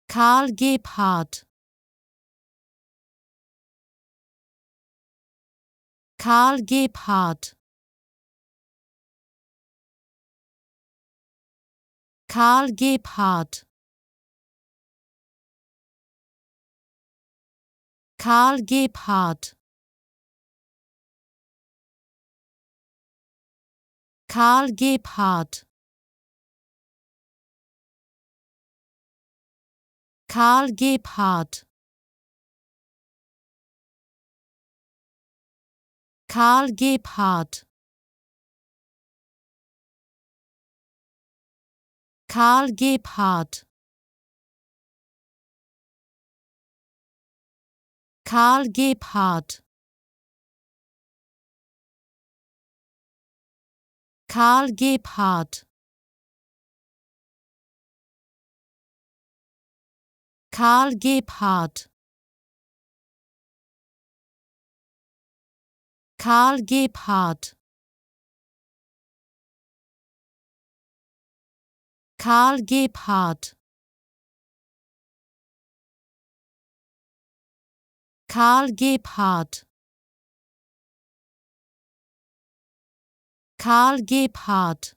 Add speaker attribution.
Speaker 1: Karl Gebhardt. Karl Gebhardt. Karl Gebhardt. Karl Gebhardt. Karl Gebhardt. Karl Gebhardt. Karl Gebhardt. Karl Gebhardt. Karl Gebhardt. Karl Gebhardt. Karl Gebhardt. Karl Gebhardt. Karl Gebhardt. Karl Gebhardt. Karl Gebhardt.